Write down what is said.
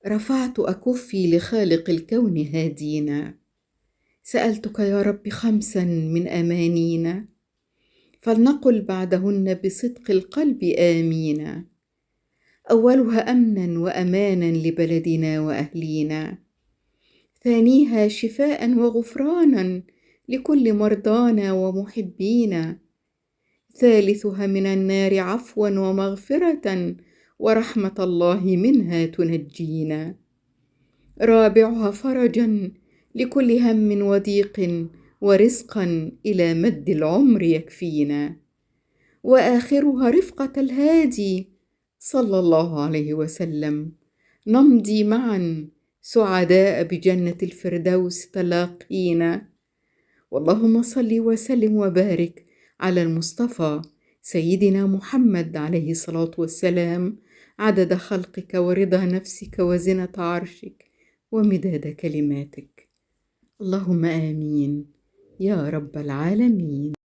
رفعت أكفي لخالق الكون هادينا، سألتك يا رب 5 من أمانينا، فلنقل بعدهن بصدق القلب آمين. أولها أمنا وأمانا لبلدنا وأهلينا، ثانيها شفاء وغفرانا لكل مرضانا ومحبينا، ثالثها من النار عفوا ومغفرة ورحمة الله منها تنجينا، رابعها فرجا لكل هم وضيق ورزقا إلى مد العمر يكفينا، وآخرها رفقة الهادي صلى الله عليه وسلم، نمضي معا سعداء بجنة الفردوس تلاقينا. واللهم صل وسلم وبارك على المصطفى سيدنا محمد عليه الصلاة والسلام، عدد خلقك ورضا نفسك وزنة عرشك ومداد كلماتك. اللهم آمين يا رب العالمين.